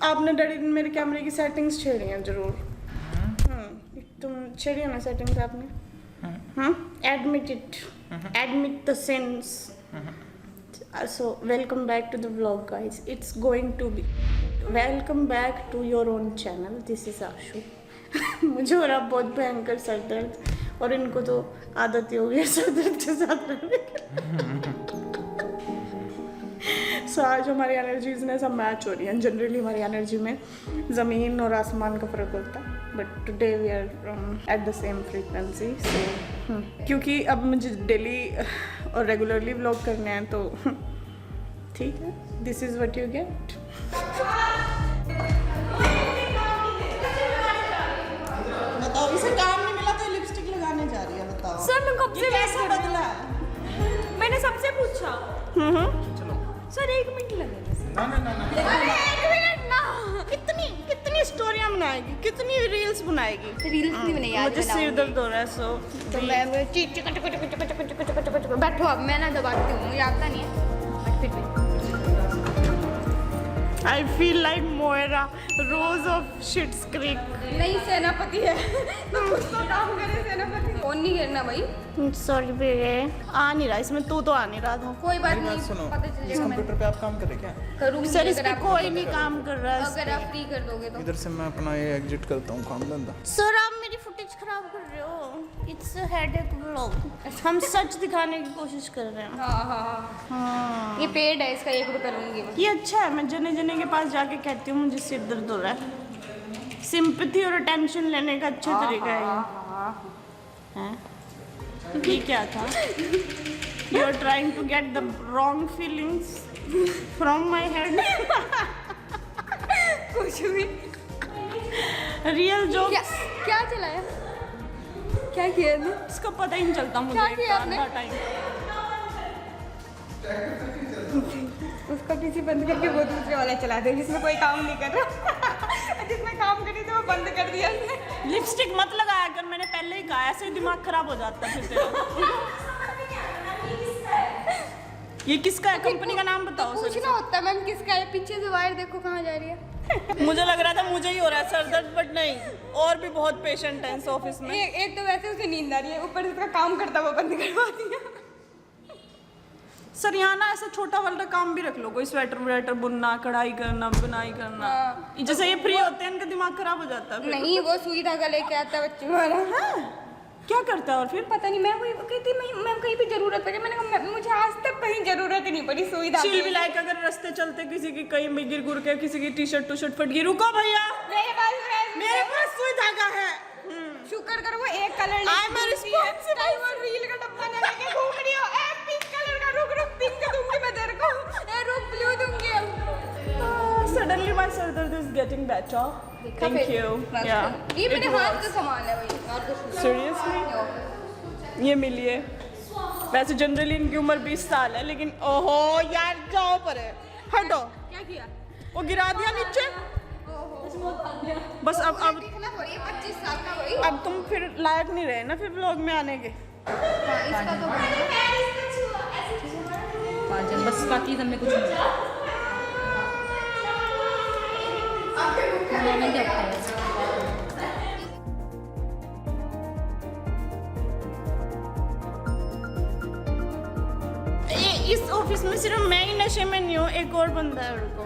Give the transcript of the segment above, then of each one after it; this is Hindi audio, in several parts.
आपने डैडी ने मेरे कैमरे की सेटिंग्स छेड़ी हैं जरूर। तुम छेड़ी है ना सेटिंग्स आपने। Admit it, admit the sins. So welcome back to the vlog guys. It's going to be welcome back to your own channel. This is Ashu. मुझे हो रहा बहुत भयंकर सर दर्द और इनको तो आदत ही हो गई सर दर्द के साथ रहने की। सो आज हमारी एनर्जीज में सब मैच हो रही हैं। जनरली हमारी एनर्जी में ज़मीन और आसमान का फ़र्क होता है, but today we are at the same frequency. So क्योंकि अब मुझे डेली और रेगुलरली व्लॉग करने हैं तो ठीक है, this is what you get. बताओ, इसे काम नहीं मिला तो लिपस्टिक लगाने जा रही है। बताओ सर, मैं कब से कैसे बदला है? मैंने सबसे पूछा। सर 1 मिनट लगेगा। ना अरे 1 मिनट ना। कितनी स्टोरियां बनाएगी, कितनी रील्स बनाएगी। रील्स नहीं बने यार, मुझे सिर दर्द हो रहा है। सो तो मैं बैठो। अब मैं ना दबाती हूँ, मुझे आता नहीं है बट फिर भी I feel like Moira Rose of Schitt's Creek. नहीं, सेनापति है तो कुछ तो काम करे। सेनापति फोन नहीं करना भाई। सॉरी बेटे, आ नहीं रहा इसमें, तू तो आ नहीं रहा था। कोई बात मेरी नहीं, बात सुनो, पता चल इस जाएगा। मैं कंप्यूटर पे आप काम कर रहे क्या? करूँगी सर इस अगर पे आप कोई नहीं काम कर रहा है। अगर आप फ्री कर दोगे तो। इधर से मैं अपना ये एग्जिट करता हूँ काम धंधा। सर आप मेरी फुटेज खराब कर रहे हो। It's a headache vlog. हम सच दिखाने की कोशिश कर रहे हैं। हाँ, ये पेड है, इसका 1 रुपया लूंगी मैं। ये अच्छा है। मैं जने जने के पास जाके कहती हूँ मुझे सिर दर्द हो रहा है। सिंपैथी और अटेंशन लेने का अच्छा तरीका है ये। हैं? ये क्या था? You are trying to get the wrong feelings from my head. कुछ भी। Real joke. क्या चलाया? क्या किया ने? इसका पता ही नहीं चलता मुझे। क्या किया आपने? टाइम उसका पीछे बंद करके वो दूसरे वाला चला दे जिसमें कोई काम नहीं कर रहा। जिसमें काम करी तो वो बंद कर दिया उसने। लिपस्टिक मत लगाया कर, मैंने पहले ही कहा। ऐसे दिमाग खराब हो जाता है फिर तेरा। ये किसका है? कंपनी का नाम बताओ। तो पूछना होता मैम किसका है। पीछे से वायर देखो कहाँ जा रही है। मुझे लग रहा था मुझे ही हो रहा है सर दर्द, बट नहीं, और भी बहुत पेशेंट हैं इस ऑफिस में। एक तो वैसे उसे नींद आ रही है, ऊपर से उसका काम करता वो बंद करवा दिया। सर यहाँ ना ऐसा छोटा वाला काम भी रख लो, कोई स्वेटर वेटर बुनना, कढ़ाई करना, बुनाई करना। हाँ। जैसे ये फ्री होते हैं इनका दिमाग खराब हो जाता है फिर। नहीं, वो सुई धागा लेके आता है बच्चों वाला। क्या करता है और फिर? पता नहीं, मैं वही कहती मैम कहीं भी जरूरत पड़े। मैंने कहा मुझे आज तक कहीं जरूरत ही नहीं पड़ी सुई धागे शील भी लाइक अगर रास्ते चलते किसी की कहीं में गिर गुर के किसी की टी शर्ट फट गई, रुको भैया मेरे पास सुई धागा है। शुक्र करो वो एक कलर I'm a responsible- कहीं वो रील का डब्बा ना लेके घूम रही हो। ए पिंक कलर का, रुक पिंक दूंगी मैं तेरे को। ए रुक ब्लू दूंगी अब। Suddenly my sir dard is getting better. Thank you. Yeah. ये मेरे It हाथ was. का सामान है भाई, और कुछ नहीं। Seriously? ये मिलिए। वैसे जनरली इनकी उम्र 20 साल है, लेकिन ओहो यार जाओ पर है। हटो। क्या किया? वो गिरा दिया नीचे। बस अब देखना हो रही है 25 साल का वही। अब तुम फिर लायक नहीं रहे ना फिर व्लॉग में आने के। हाँ, इसका तो पाँच बस, बाकी हमें कुछ नहीं। मॉर्निंग के हफ्ते हैं। इस ऑफिस में सिर्फ मैं ही नशे में नहीं हूँ, एक और बंदा है उनको।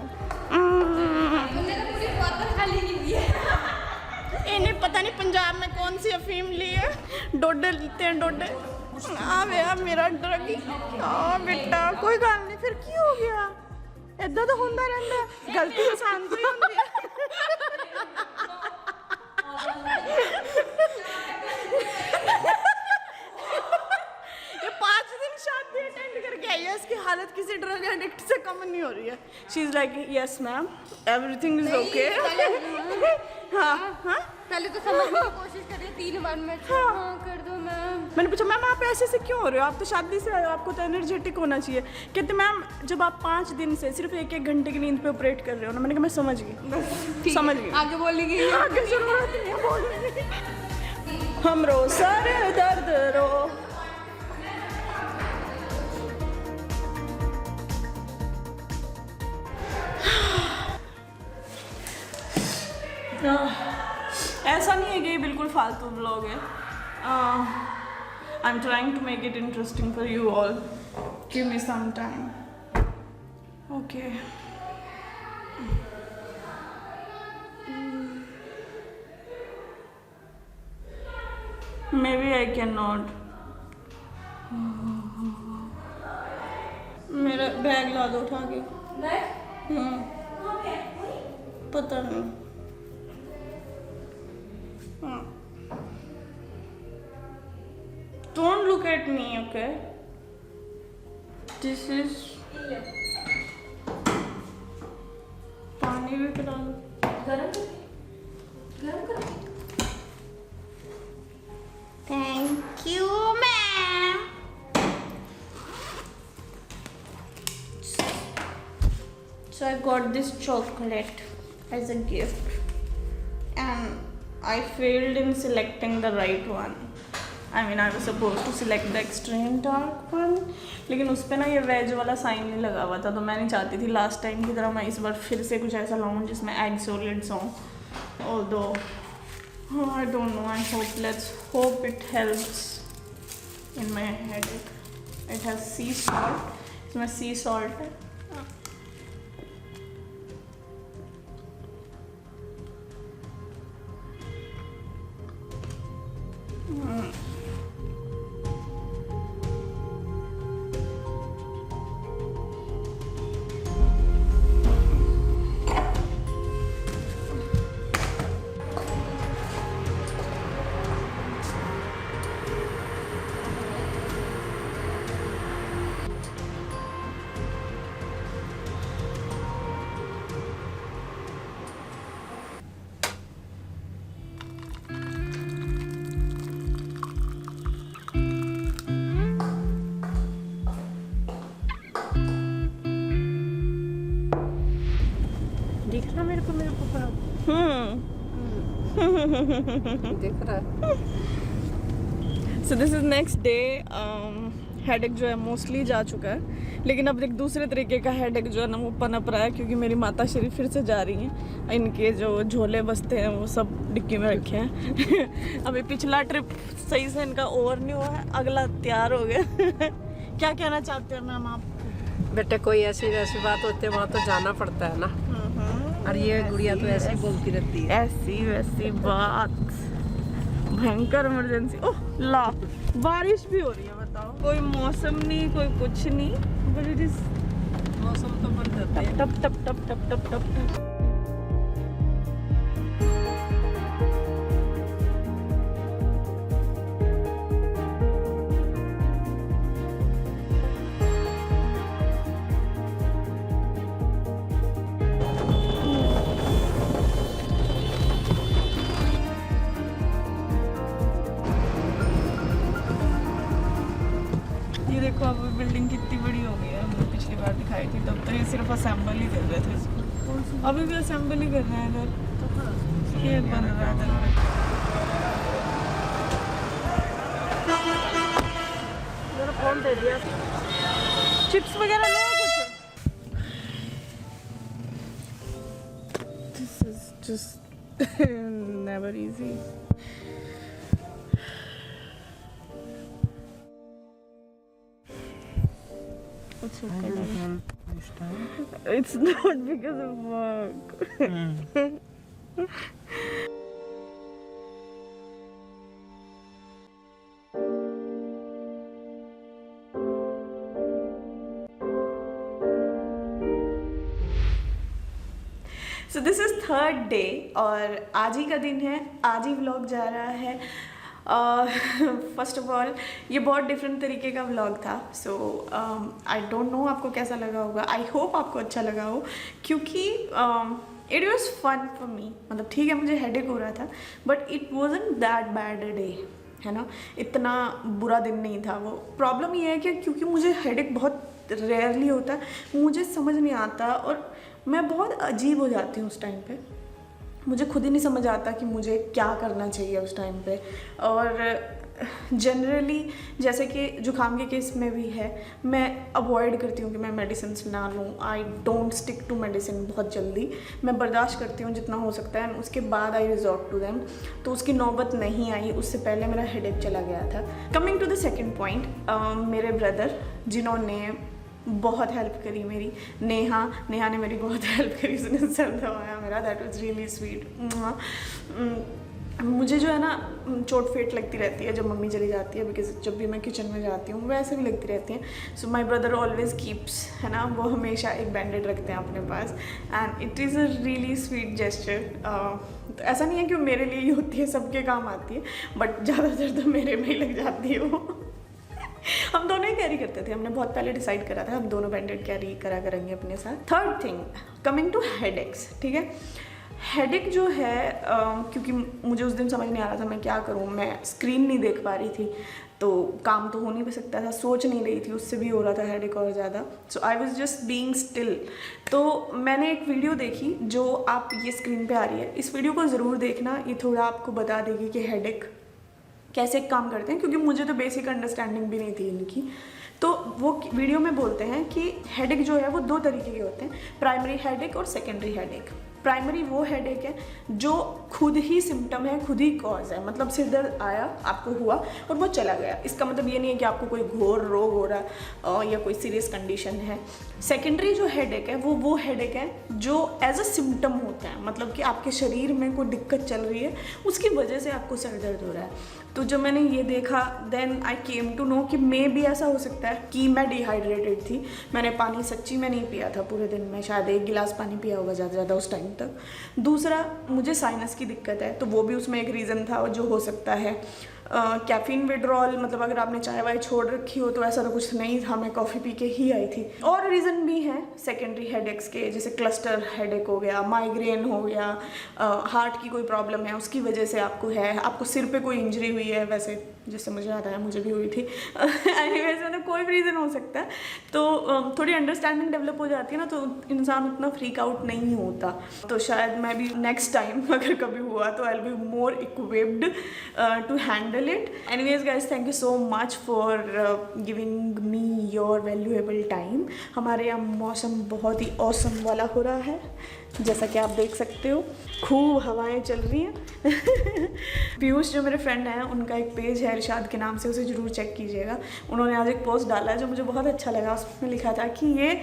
मैंने पूरी बोतल खाली की हुई है। इन्हें पता नहीं पंजाब में कौन सी अफीम ली है। डोडे लेते हैं डोडे। आ गया मेरा ड्रग। हाँ बेटा कोई गल नहीं, फिर की हो गया? इदा तो होंदा रहंदा है, गलती इंसान तो ही होंदी है। ये 5 दिन शादी अटेंड करके आई है, इसकी हालत किसी ड्रग एडिक्ट से कम नहीं हो रही है। She is like yes ma'am everything is okay. हाँ हाँ पहले तो समझने की कोशिश कर रही 3 बार में। हाँ कर दो मैम। मैंने पूछा मैम आप ऐसे से क्यों हो रहे हो, आप तो शादी से आए हो, आपको तो एनर्जेटिक होना चाहिए। कहते मैम जब आप 5 दिन से सिर्फ 1-1 घंटे की नींद पे ऑपरेट कर रहे हो ना। मैंने कहा मैं समझ गई, समझ गई। आगे बोलने की आगे जरूरत नहीं है बोलने की। हम रो सर दर्द रो। ऐसा नहीं है कि ये बिल्कुल फालतू ब्लॉग है. I am trying to make it interesting for you all. Give me some time. Okay. Maybe I cannot. मेरा बैग ला दो उठा के. पता नहीं. Don't look at me, okay? This is. पानी भी पिला लो. गरम कर. Thank you, ma'am. So I got this chocolate as a gift, and I failed in selecting the right one. I mean, I was supposed to select the extreme dark one, लेकिन उस पर ना ये वेज वाला साइन नहीं लगा हुआ था, तो मैं नहीं चाहती थी लास्ट टाइम की तरह मैं इस बार फिर से कुछ ऐसा लाऊं जिसमें एग सॉलिड्स हों. Although I don't know. Let's hope it helps in my headache. It has sea salt. इसमें sea salt है. दिख रहा मेरे को पूरा. दिख रहा है. So this is next day. Headache जो है मोस्टली जा चुका है, लेकिन अब एक दूसरे तरीके का हेडेक जो है ना वो पनप रहा है, क्योंकि मेरी माता श्री फिर से जा रही हैं. इनके जो झोले बसते हैं वो सब डिक्की में रखे हैं. अभी पिछला ट्रिप सही से इनका ओवर नहीं हुआ है, अगला तैयार हो गया. क्या कहना चाहते हैं मैम आप? बेटे कोई ऐसी वैसी बात होती है वहाँ तो जाना पड़ता है ना. और ये गुड़िया तो ऐसे ही बोलती रहती है. ऐसी वैसी बात. भयंकर इमरजेंसी. ओह ला, बारिश भी हो रही है. बताओ, कोई मौसम नहीं, कोई कुछ नहीं, बट इट इज मौसम तो बन जाता है. टप टप टप टप टप टप टप. देखो अब बिल्डिंग कितनी बड़ी हो गई है. हमने पिछली बार दिखाई थी तब तो ये सिर्फ असेंबल ही कर रहे थे इसको. अभी भी असेंबल ही कर रहे हैं इधर. ये बन रहा है इधर. मेरा फोन दे दिया. चिप्स वगैरह ले कुछ. This is just never easy. It's okay. It's not because of work. So this is third day और आज ही का दिन है, आज ही व्लॉग जा रहा है. फर्स्ट ऑफ ऑल ये बहुत डिफरेंट तरीके का व्लॉग था. सो आई डोंट नो आपको कैसा लगा होगा. आई होप आपको अच्छा लगा हो, क्योंकि it was fun for me. मतलब ठीक है मुझे हेडेक हो रहा था, but it wasn't that bad a day, है ना. इतना बुरा दिन नहीं था वो. प्रॉब्लम ये है कि क्योंकि मुझे हेडेक बहुत रेयरली होता है, मुझे समझ नहीं आता और मैं बहुत अजीब हो जाती हूँ उस टाइम पे. मुझे खुद ही नहीं समझ आता कि मुझे क्या करना चाहिए उस टाइम पे. और जनरली जैसे कि जुकाम के केस में भी है, मैं अवॉइड करती हूँ कि मैं मेडिसिन ना लूँ। I don't stick to medicine बहुत जल्दी, मैं बर्दाश्त करती हूँ जितना हो सकता है, उसके बाद आई रिजॉर्ट टू देम। तो उसकी नौबत नहीं आई, उससे पहले मेरा हेडेक चला गया था। Coming to the second point, मेरे ब्रदर जिन्होंने बहुत हेल्प करी मेरी, नेहा ने मेरी बहुत हेल्प करी, उसने सर दबाया मेरा, दैट वाज रियली स्वीट। मुझे जो है ना चोट फेट लगती रहती है जब मम्मी चली जाती है, बिकॉज जब भी मैं किचन में जाती हूँ वैसे भी लगती रहती हैं। So my brother always keeps, है ना, वो हमेशा एक बैंडेड रखते हैं अपने पास, and it is a really sweet gesture. ऐसा नहीं है कि वो मेरे लिए ही होती है, सबके काम आती है, बट ज़्यादातर तो मेरे में ही लग जाती है वो। हम दोनों ही कैरी करते थे, हमने बहुत पहले डिसाइड करा था हम दोनों बैंडेड कैरी करा करेंगे अपने साथ। Third thing, coming to headaches, ठीक है। हेडेक जो है क्योंकि मुझे उस दिन समझ नहीं आ रहा था मैं क्या करूँ, मैं स्क्रीन नहीं देख पा रही थी, तो काम तो हो नहीं भी सकता था, सोच नहीं रही थी, उससे भी हो रहा था हेडेक और ज़्यादा। So I was just being still. तो मैंने एक वीडियो देखी जो आप ये स्क्रीन पे आ रही है, इस वीडियो को ज़रूर देखना, ये थोड़ा आपको बता देगी कि हेडेक कैसे काम करते हैं, क्योंकि मुझे तो बेसिक अंडरस्टैंडिंग भी नहीं थी इनकी। तो वो वीडियो में बोलते हैं कि हेडेक जो है वो 2 तरीके के होते हैं, प्राइमरी हेडेक और सेकेंडरी हेडेक। प्राइमरी वो हेडेक है जो खुद ही सिम्टम है, खुद ही कॉज है, मतलब सिर दर्द आया, आपको हुआ और वो चला गया। इसका मतलब ये नहीं है कि आपको कोई घोर रोग हो रहा या कोई सीरियस कंडीशन है। सेकेंडरी जो हेडेक है वो हेडेक है जो एज अ सिम्टम होता है, मतलब कि आपके शरीर में कोई दिक्कत चल रही है, उसकी वजह से आपको सर दर्द हो रहा है। तो जब मैंने ये देखा, then I came to know कि मे भी ऐसा हो सकता है कि मैं डिहाइड्रेटेड थी, मैंने पानी सच्ची में नहीं पिया था पूरे दिन में, शायद 1 गिलास पानी पिया होगा ज़्यादा ज़्यादा उस टाइम तक। दूसरा, मुझे साइनस की दिक्कत है, तो वो भी उसमें एक रीज़न था जो हो सकता है। कैफीन विड्रॉल, मतलब अगर आपने चाय वाय छोड़ रखी हो तो ऐसा तो कुछ नहीं था, मैं कॉफ़ी पी के ही आई थी। और रीज़न भी हैं सेकेंडरी हेडेक्स के, जैसे क्लस्टर हेडेक हो गया, माइग्रेन हो गया, हार्ट की कोई प्रॉब्लम है उसकी वजह से आपको है, आपको सिर पे कोई इंजरी हुई है, वैसे जिससे मुझे याद आया मुझे भी हुई थी। एनीवेज मतलब कोई भी रीज़न हो सकता है। तो थोड़ी अंडरस्टैंडिंग डेवलप हो जाती है ना, तो इंसान उतना फ्रीक आउट नहीं होता। तो शायद मैं भी नेक्स्ट टाइम अगर कभी हुआ तो I will be more equipped to handle it. Anyways guys, thank you so much for giving me your valuable time. हमारे यहाँ मौसम बहुत ही ऑसम वाला हो रहा है, जैसा कि आप देख सकते हो, खूब हवाएं चल रही हैं। पीयूष जो मेरे फ्रेंड हैं, उनका एक पेज है इरशाद के नाम से, उसे ज़रूर चेक कीजिएगा। उन्होंने आज एक पोस्ट डाला जो मुझे बहुत अच्छा लगा, उसमें लिखा था कि ये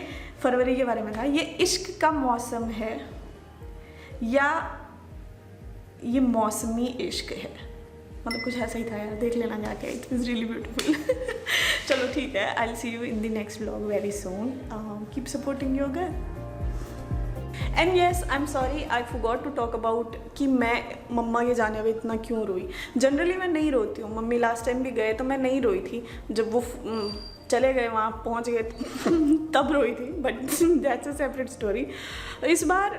फरवरी के बारे में था, ये इश्क का मौसम है या ये मौसमी इश्क है, मतलब कुछ ऐसा ही था यार, देख लेना जाके, इट इज़ रियली ब्यूटीफुल। चलो ठीक है, I will see you in the next vlog very soon. Keep supporting your girl. And yes, I am sorry, I forgot to talk about कि मैं मम्मा के जाने में इतना क्यों रोई। जनरली मैं नहीं रोती हूँ, मम्मी लास्ट टाइम भी गए तो मैं नहीं रोई थी, जब वो चले गए वहाँ पहुँच गए तब रोई थी, but that's a separate story. इस बार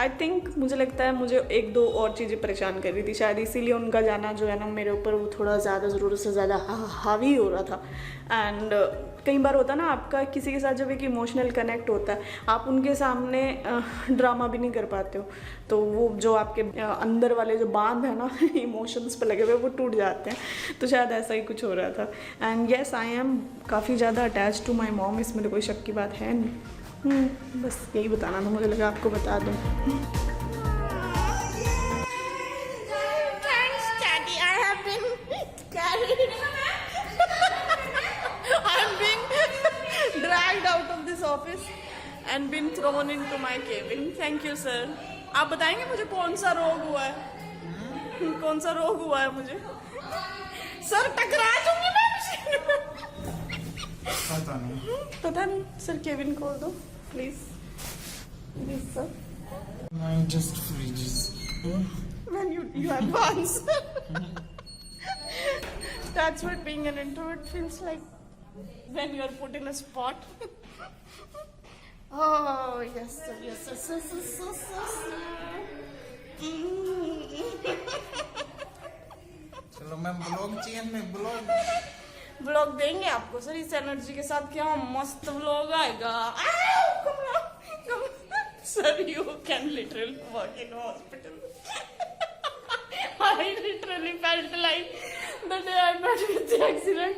आई थिंक मुझे लगता है मुझे 1-2 और चीज़ें परेशान कर रही थी, शायद इसीलिए उनका जाना जो है ना मेरे ऊपर वो थोड़ा ज़्यादा ज़रूरत से ज़्यादा हावी हो रहा था। एंड कई बार होता ना आपका किसी के साथ जब एक इमोशनल कनेक्ट होता है, आप उनके सामने ड्रामा भी नहीं कर पाते हो, तो वो जो आपके अंदर वाले जो बांध है ना इमोशंस पे लगे हुए वो टूट जाते हैं। तो शायद ऐसा ही कुछ हो रहा था। एंड येस, आई एम काफ़ी ज़्यादा अटैच टू माई मॉम, इसमें तो कोई शक की बात है नहीं। बस यही बताना था, मुझे लगा आपको बता दूँ। Dragged out of this office and been thrown into my cabin. Thank you, sir. आप बताएंगे मुझे कौन सा रोग हुआ है? कौन सा रोग हुआ है मुझे? सर टकरा जाऊंगी मैं मशीन में। पता नहीं सर, केबिन खोल दो please sir. Mine just freezes. When you advance. That's what being an introvert feels like. When you are put in a spot. Oh yes sir, yes sir. चलो मैं ब्लॉग चेंज में ब्लॉग देंगे आपको सर, इस एनर्जी के साथ क्या मस्त ब्लॉग आएगा। Sir you can literally work in hospital. I literally felt like the day I met with the accident.